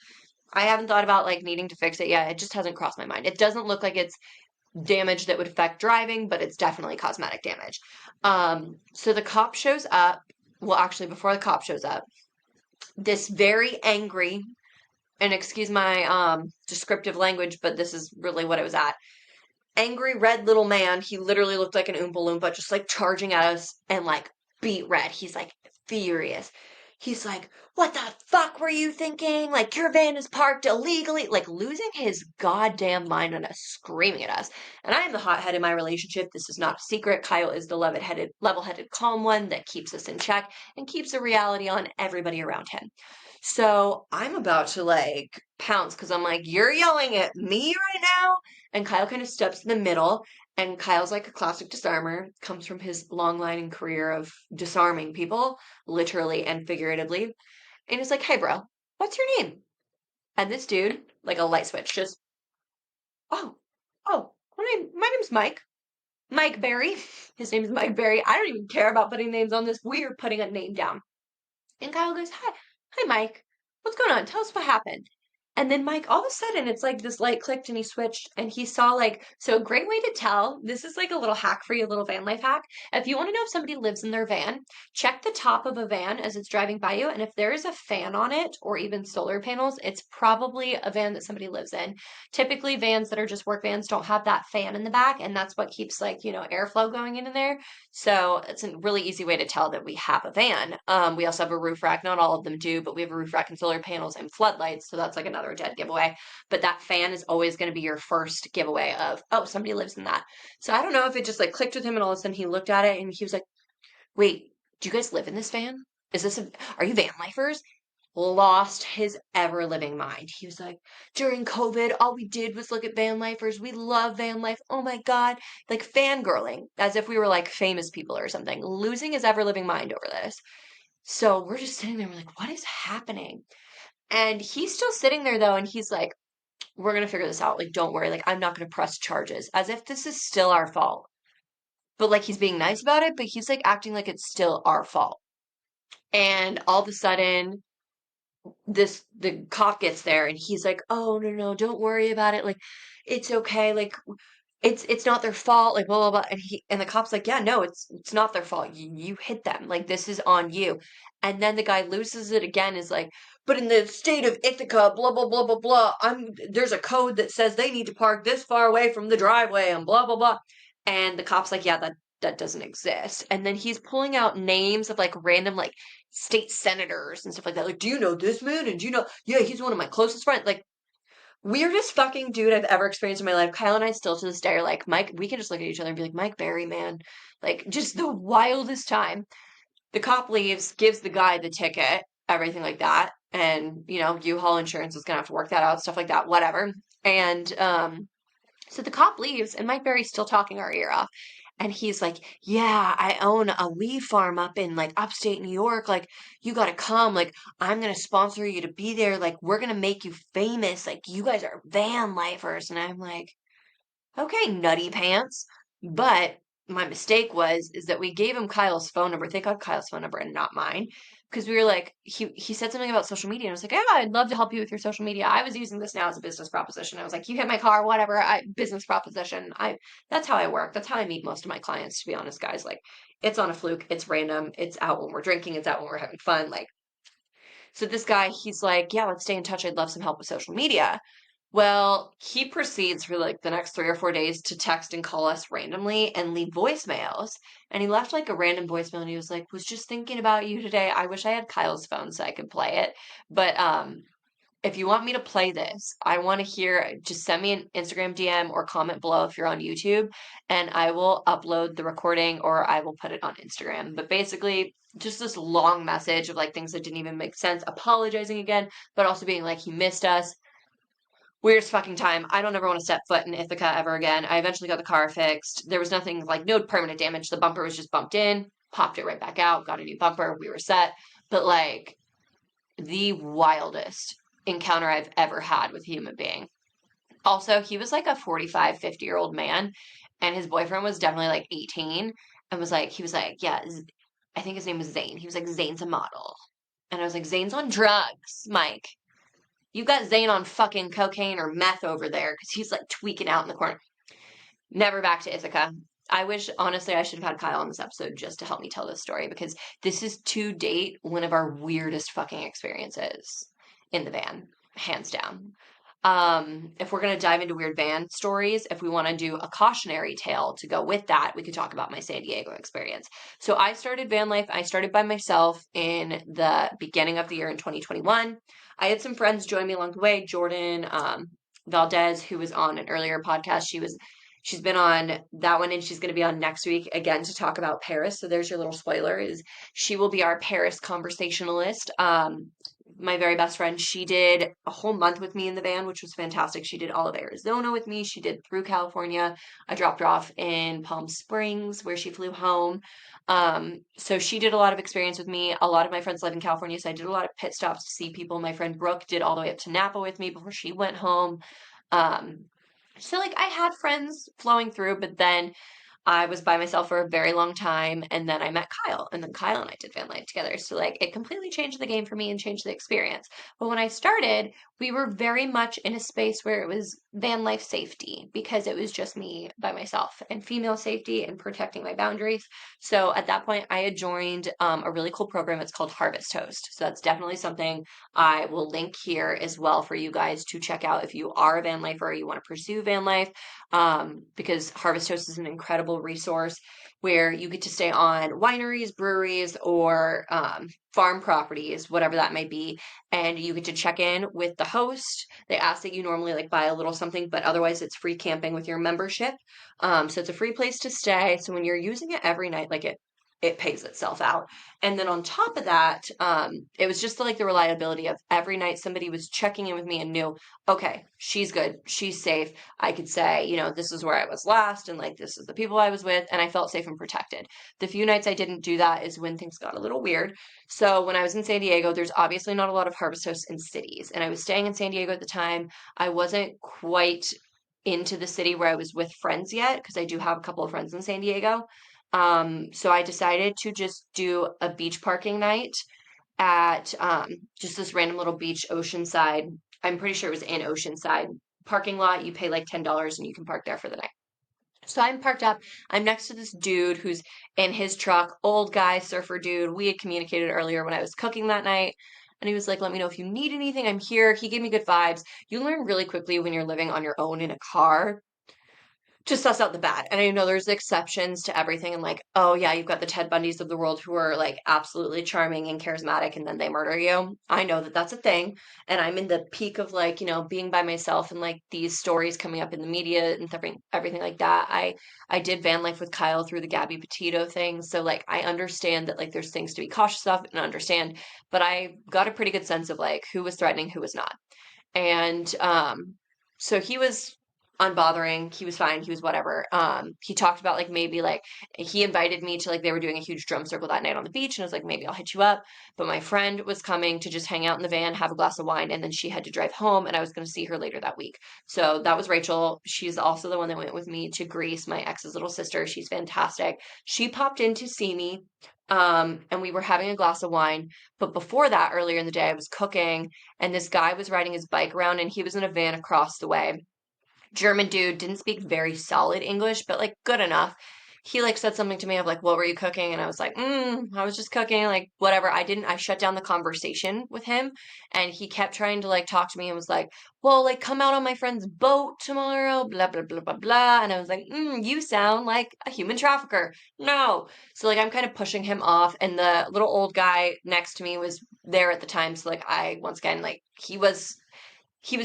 Speaker 2: I haven't thought about like needing to fix it yet. It just hasn't crossed my mind. It doesn't look like it's damage that would affect driving, but it's definitely cosmetic damage. So the cop shows up. Well, actually, before the cop shows up, this very angry, and excuse my descriptive language, but this is really what it was at. Angry red little man. He literally looked like an Oompa Loompa, just like charging at us and like beat red. He's like furious. He's like, "What the fuck were you thinking? Like, your van is parked illegally." Like, losing his goddamn mind on us, screaming at us. And I am the hothead in my relationship. This is not a secret. Kyle is the level-headed, calm one that keeps us in check and keeps the reality on everybody around him. So I'm about to like pounce because I'm like, "You're yelling at me right now?" And Kyle kind of steps in the middle. And Kyle's like a classic disarmer, comes from his long line and career of disarming people, literally and figuratively. And he's like, "Hey, bro, what's your name?" And this dude, like a light switch, just, "Oh, oh, my name's Mike. Mike Berry." His name's Mike Berry. I don't even care about putting names on this. We are putting a name down. And Kyle goes, "Hi, Mike. What's going on? Tell us what happened." And then Mike, all of a sudden, it's like this light clicked and he switched and he saw like, so a great way to tell, this is like a little hack for you, a little van life hack. If you want to know if somebody lives in their van, check the top of a van as it's driving by you. And if there is a fan on it or even solar panels, it's probably a van that somebody lives in. Typically, vans that are just work vans don't have that fan in the back. And that's what keeps like, airflow going in there. So it's a really easy way to tell that we have a van. We also have a roof rack. Not all of them do, but we have a roof rack and solar panels and floodlights. So that's like another dead giveaway. But that fan is always going to be your first giveaway of, oh, somebody lives in that. So I don't know if it just like clicked with him and all of a sudden he looked at it and he was like, "Wait, do you guys live in this van? Are you van lifers?" Lost his ever living mind. He was like, "During COVID, all we did was look at van lifers. We love van life. Oh my God." Like fangirling, as if we were like famous people or something, losing his ever living mind over this. So we're just sitting there, we're like, what is happening? And he's still sitting there though, and he's like, "We're gonna figure this out. Like, don't worry. Like, I'm not gonna press charges." As if this is still our fault. But like he's being nice about it, but he's like acting like it's still our fault. And all of a sudden, the cop gets there and he's like, "Oh, no, no, don't worry about it. Like, it's okay. Like, it's not their fault. Like, blah blah blah." And the cop's like, "Yeah, no, it's not their fault. You hit them. Like, this is on you." And then the guy loses it again. Is like, "But in the state of Ithaca, blah blah blah blah blah. There's a code that says they need to park this far away from the driveway and blah blah blah." And the cop's like, "Yeah, that doesn't exist." And then he's pulling out names of like random like state senators and stuff like that. Like, "Do you know this man? And do you know, yeah, he's one of my closest friends." Like, weirdest fucking dude I've ever experienced in my life. Kyle and I still to this day are like, Mike, we can just look at each other and be like, "Mike Berry, man." Like, just the wildest time. The cop leaves, gives the guy the ticket, everything like that. And, U-Haul insurance is gonna have to work that out, stuff like that, whatever. And so the cop leaves and Mike Berry's still talking our ear off. And he's like, yeah, I own a leaf farm up in like upstate New York. Like, you gotta come. Like, I'm gonna sponsor you to be there. Like, we're gonna make you famous. Like, you guys are van lifers. And I'm like, okay, nutty pants. But my mistake is that we gave him Kyle's phone number. They got Kyle's phone number and not mine. Because we were like, he said something about social media. And I was like, yeah, I'd love to help you with your social media. I was using this now as a business proposition. I was like, you hit my car, whatever, business proposition. That's how I work. That's how I meet most of my clients, to be honest, guys. Like, it's on a fluke, it's random, it's out when we're drinking, it's out when we're having fun. Like, so this guy, he's like, yeah, let's stay in touch. I'd love some help with social media. Well, he proceeds for like the next 3 or 4 days to text and call us randomly and leave voicemails. And he left like a random voicemail and he was like, was just thinking about you today. I wish I had Kyle's phone so I could play it. But if you want me to play this, I want to hear, just send me an Instagram DM or comment below if you're on YouTube, and I will upload the recording or I will put it on Instagram. But basically, just this long message of like things that didn't even make sense, apologizing again, but also being like, he missed us. Weirdest fucking time. I don't ever want to step foot in Ithaca ever again. I eventually got the car fixed. There was nothing like no permanent damage. The bumper was just bumped in, popped it right back out, got a new bumper. We were set. But like the wildest encounter I've ever had with a human being. Also, he was like a 45, 50-year-old man, and his boyfriend was definitely like 18 and he was like, yeah, I think his name was Zane. He was like, Zane's a model. And I was like, Zane's on drugs, Mike. You got Zane on fucking cocaine or meth over there because he's like tweaking out in the corner. Never back to Ithaca. I wish, honestly, I should have had Kyle on this episode just to help me tell this story because this is to date one of our weirdest fucking experiences in the van, hands down. If we're going to dive into weird van stories, if we want to do a cautionary tale to go with that, we could talk about my San Diego experience. So I started van life. I started by myself in the beginning of the year in 2021. I had some friends join me along the way. Jordan, Valdez, who was on an earlier podcast, she's been on that one and she's going to be on next week again to talk about Paris. So there's your little spoiler is she will be our Paris conversationalist. My very best friend, she did a whole month with me in the van, which was fantastic. She did all of Arizona with me. She did through California. I dropped her off in Palm Springs where she flew home. So she did a lot of experience with me. A lot of my friends live in California, so I did a lot of pit stops to see people. My friend Brooke did all the way up to Napa with me before she went home. Um, so like I had friends flowing through, but then I was by myself for a very long time, and then I met Kyle, and then Kyle and I did van life together. So like it completely changed the game for me and changed the experience. But when I started, we were very much in a space where it was van life safety because it was just me by myself and female safety and protecting my boundaries. So at that point, I had joined a really cool program. It's called Harvest Host. So that's definitely something I will link here as well for you guys to check out if you are a van lifer or you want to pursue van life, because Harvest Host is an incredible resource where you get to stay on wineries, breweries, or farm properties, whatever that may be, and you get to check in with the host. They ask that you normally like buy a little something, but otherwise it's free camping with your membership. So it's a free place to stay. So when you're using it every night, like it pays itself out. And then on top of that, it was just like the reliability of every night somebody was checking in with me and knew, okay, she's good, she's safe. I could say, this is where I was last and like this is the people I was with, and I felt safe and protected. The few nights I didn't do that is when things got a little weird. So when I was in San Diego, there's obviously not a lot of Harvest Hosts in cities, and I was staying in San Diego at the time. I wasn't quite into the city where I was with friends yet because I do have a couple of friends in San Diego. So I decided to just do a beach parking night at just this random little beach, Oceanside. I'm pretty sure it was in Oceanside parking lot. You pay like $10 and you can park there for the night. So I'm parked up. I'm next to this dude who's in his truck, old guy, surfer dude. We had communicated earlier when I was cooking that night. And he was like, let me know if you need anything. I'm here. He gave me good vibes. You learn really quickly when you're living on your own in a car to suss out the bad. And I know there's exceptions to everything. And like, oh yeah, you've got the Ted Bundys of the world who are like absolutely charming and charismatic and then they murder you. I know that that's a thing. And I'm in the peak of like, being by myself and like these stories coming up in the media and everything like that. I did van life with Kyle through the Gabby Petito thing. So like I understand that like there's things to be cautious of and understand, but I got a pretty good sense of like who was threatening, who was not. And so he was unbothering. He was fine. He was whatever. He talked about like maybe like he invited me to like they were doing a huge drum circle that night on the beach, and I was like, maybe I'll hit you up. But my friend was coming to just hang out in the van, have a glass of wine, and then she had to drive home, and I was going to see her later that week. So that was Rachel. She's also the one that went with me to Greece, my ex's little sister. She's fantastic. She popped in to see me. And we were having a glass of wine. But before that, earlier in the day, I was cooking, and this guy was riding his bike around, and he was in a van across the way. German dude, didn't speak very solid English, but like good enough. He like said something to me of like, what were you cooking? And I was like, I was just cooking, like whatever. I shut down the conversation with him, and he kept trying to like talk to me and was like, well, like come out on my friend's boat tomorrow, blah, blah, blah, blah, blah. And I was like, you sound like a human trafficker. No. So like I'm kind of pushing him off, and the little old guy next to me was there at the time. So like once again, like he was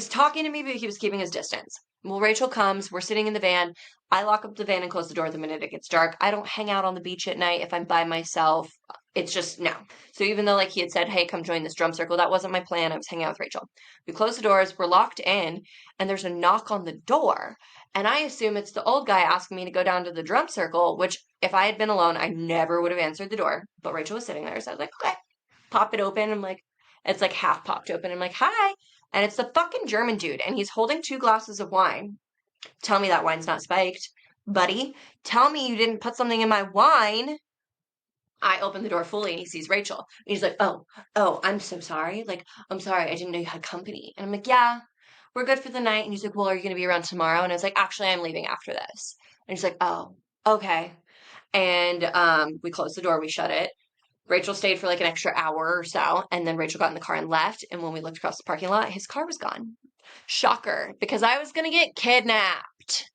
Speaker 2: talking to me, but he was keeping his distance. Well, Rachel comes, we're sitting in the van. I lock up the van and close the door the minute it gets dark. I don't hang out on the beach at night if I'm by myself. It's just no. So even though like he had said, hey, come join this drum circle, that wasn't my plan. I was hanging out with Rachel. We close the doors, we're locked in, and there's a knock on the door. And I assume it's the old guy asking me to go down to the drum circle, which if I had been alone, I never would have answered the door. But Rachel was sitting there, so I was like, okay, pop it open. I'm like, it's like half popped open. I'm like, hi. And it's the fucking German dude, and he's holding 2 glasses of wine. Tell me that wine's not spiked, buddy. Tell me you didn't put something in my wine. I open the door fully, and he sees Rachel. And he's like, oh, I'm so sorry. Like, I'm sorry, I didn't know you had company. And I'm like, yeah, we're good for the night. And he's like, well, are you going to be around tomorrow? And I was like, actually, I'm leaving after this. And he's like, oh, okay. And we closed the door, we shut it. Rachel stayed for like an extra hour or so, and then Rachel got in the car and left. And when we looked across the parking lot, his car was gone. Shocker, because I was gonna get kidnapped.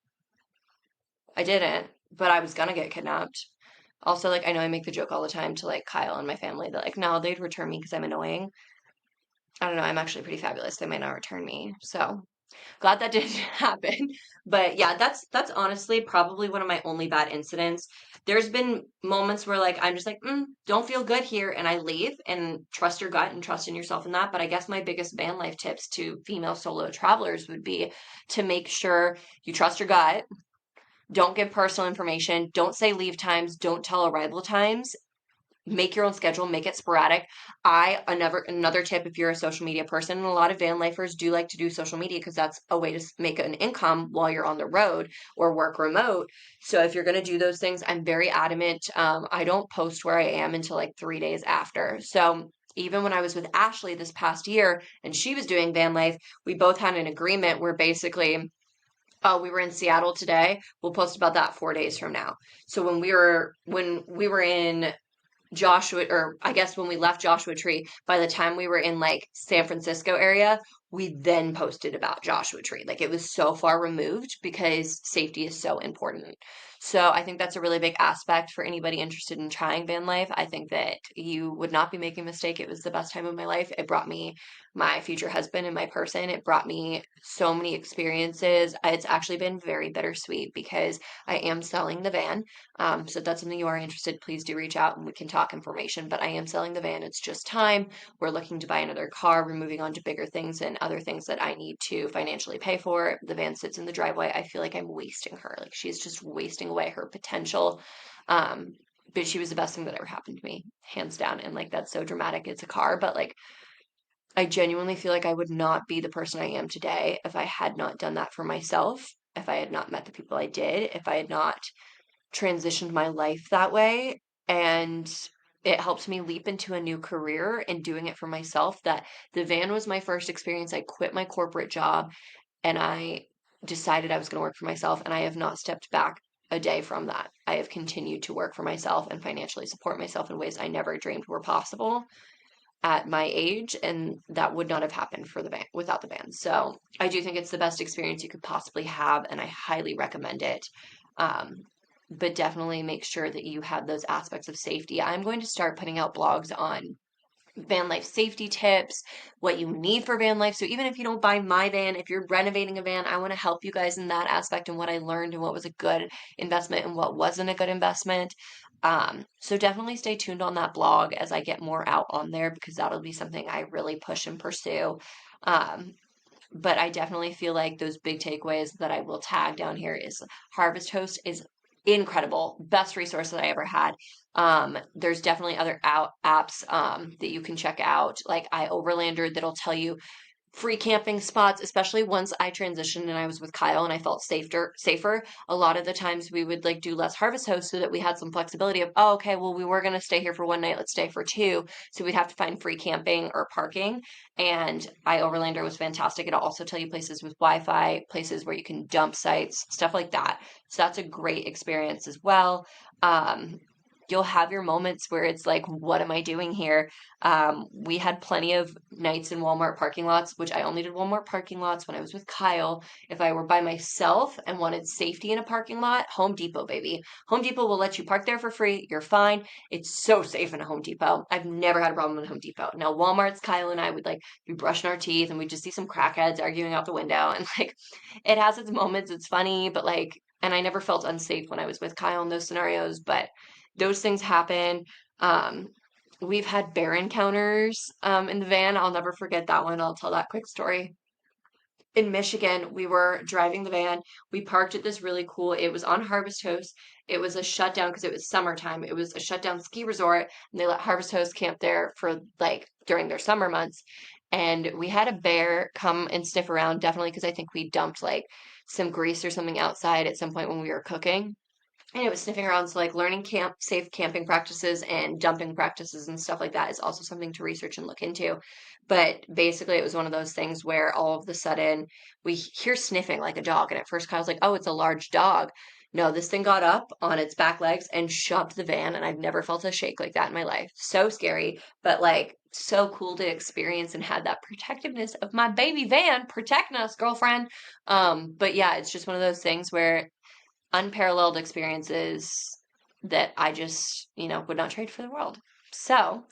Speaker 2: I didn't, but I was gonna get kidnapped. Also, like, I know I make the joke all the time to like Kyle and my family that like, no, they'd return me because I'm annoying. I don't know, I'm actually pretty fabulous. They might not return me. So glad that didn't happen. But yeah, that's honestly probably one of my only bad incidents. There's been moments where like I'm just like, don't feel good here, and I leave and trust your gut and trust in yourself in that. But I guess my biggest van life tips to female solo travelers would be to make sure you trust your gut. Don't give personal information. Don't say leave times. Don't tell arrival times. Make your own schedule, make it sporadic. Another tip if you're a social media person, and a lot of van lifers do like to do social media because that's a way to make an income while you're on the road or work remote. So if you're going to do those things, I'm very adamant. I don't post where I am until like 3 days after. So even when I was with Ashley this past year and she was doing van life, we both had an agreement where basically, oh, we were in Seattle today. We'll post about that 4 days from now. So when we were in Joshua, or I guess when we left Joshua Tree, by the time we were in like San Francisco area, we then posted about Joshua Tree. Like it was so far removed because safety is so important. So I think that's a really big aspect for anybody interested in trying van life. I think that you would not be making a mistake. It was the best time of my life. It brought me my future husband and my person. It brought me so many experiences. It's actually been very bittersweet because I am selling the van. So if that's something you are interested, please do reach out and we can talk information. But I am selling the van. It's just time. We're looking to buy another car. We're moving on to bigger things and other things that I need to financially pay for. The van sits in the driveway. I feel like I'm wasting her. Like she's just wasting away her potential. But she was the best thing that ever happened to me, hands down. And like that's so dramatic. It's a car, but like I genuinely feel like I would not be the person I am today if I had not done that for myself, if I had not met the people I did, if I had not transitioned my life that way. And it helped me leap into a new career and doing it for myself. That the van was my first experience. I quit my corporate job and I decided I was going to work for myself, and I have not stepped back a day from that. I have continued to work for myself and financially support myself in ways I never dreamed were possible at my age, and that would not have happened for the band without the band. So I do think it's the best experience you could possibly have, and I highly recommend it. But definitely make sure that you have those aspects of safety. I'm going to start putting out blogs on van life safety tips, what you need for van life. So even if you don't buy my van, if you're renovating a van, I want to help you guys in that aspect and what I learned and what was a good investment and what wasn't a good investment. So definitely stay tuned on that blog as I get more out on there because that'll be something I really push and pursue. Um, But I definitely feel like those big takeaways that I will tag down here is Harvest Host is incredible. Best resource that I ever had. There's definitely other apps that you can check out, like iOverlander, that'll tell you free camping spots, especially once I transitioned and I was with Kyle and I felt safer. A lot of the times we would like do less Harvest Host so that we had some flexibility of, oh, okay, well, we were going to stay here for one night, let's stay for two. So we'd have to find free camping or parking. And iOverlander was fantastic. It'll also tell you places with Wi-Fi, places where you can dump sites, stuff like that. So that's a great experience as well. Um, You'll have your moments where it's like, what am I doing here? We had plenty of nights in Walmart parking lots, which I only did Walmart parking lots when I was with Kyle. If I were by myself and wanted safety in a parking lot, Home Depot, baby. Home Depot will let you park there for free. You're fine. It's so safe in a Home Depot. I've never had a problem in Home Depot. Now, Walmart's Kyle and I would like be brushing our teeth and we'd just see some crackheads arguing out the window. And like, it has its moments. It's funny, but like, and I never felt unsafe when I was with Kyle in those scenarios, but those things happen. Um, we've had bear encounters in the van. I'll never forget that one. I'll tell that quick story. In Michigan, we were driving the van. We parked at this really cool, it was on Harvest Host. It was a shutdown because it was summertime. It was a shutdown ski resort, and they let Harvest Host camp there for like during their summer months. And we had a bear come and sniff around, definitely because I think we dumped like some grease or something outside at some point when we were cooking, and it was sniffing around. So like learning safe camping practices and dumping practices and stuff like that is also something to research and look into. But basically it was one of those things where all of a sudden we hear sniffing like a dog, and at first Kyle's like, oh, it's a large dog. No, this thing got up on its back legs and shoved the van, and I've never felt a shake like that in my life. So scary, but like so cool to experience and had that protectiveness of my baby van protecting us, girlfriend. But yeah, it's just one of those things where unparalleled experiences that I just, would not trade for the world. So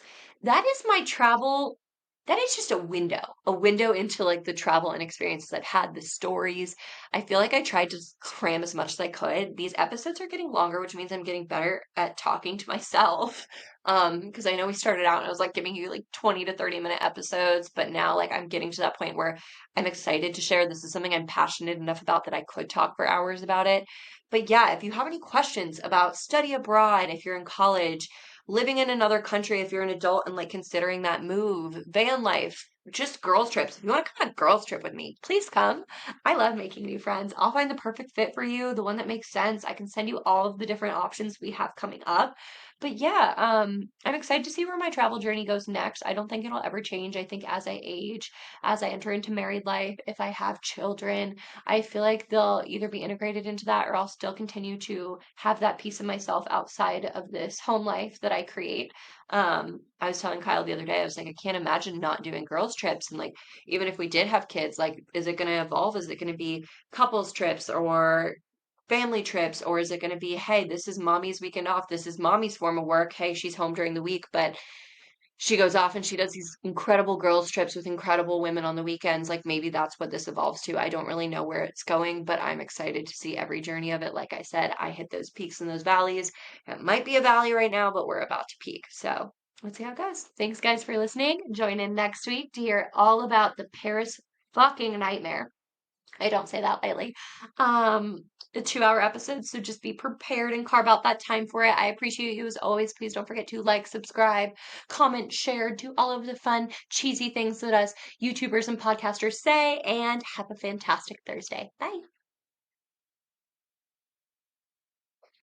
Speaker 2: that is my travel. That is just a window into like the travel and experiences I've had, the stories. I feel like I tried to cram as much as I could. These episodes are getting longer, which means I'm getting better at talking to myself. Because I know we started out and I was like giving you like 20 to 30-minute episodes, but now like I'm getting to that point where I'm excited to share. This is something I'm passionate enough about that I could talk for hours about it. But yeah, if you have any questions about study abroad, if you're in college, living in another country, if you're an adult and like considering that move, van life, just girls trips. If you want to come on a girls trip with me, please come. I love making new friends. I'll find the perfect fit for you, the one that makes sense. I can send you all of the different options we have coming up. But yeah, I'm excited to see where my travel journey goes next. I don't think it'll ever change. I think as I age, as I enter into married life, if I have children, I feel like they'll either be integrated into that or I'll still continue to have that piece of myself outside of this home life that I create. I was telling Kyle the other day, I was like, I can't imagine not doing girls' trips. And like, even if we did have kids, like, is it going to evolve? Is it going to be couples trips or family trips? Or is it going to be, hey, this is mommy's weekend off. This is mommy's form of work. Hey, she's home during the week, but she goes off and she does these incredible girls trips with incredible women on the weekends. Like maybe that's what this evolves to. I don't really know where it's going, but I'm excited to see every journey of it. Like I said, I hit those peaks and those valleys. It might be a valley right now, but we're about to peak. So let's see how it goes. Thanks guys for listening. Join in next week to hear all about the Paris fucking nightmare. I don't say that lightly. Um, a 2-hour episode, so just be prepared and carve out that time for it. I appreciate you as always. Please don't forget to like, subscribe, comment, share, do all of the fun, cheesy things that us YouTubers and podcasters say, and have a fantastic Thursday. Bye.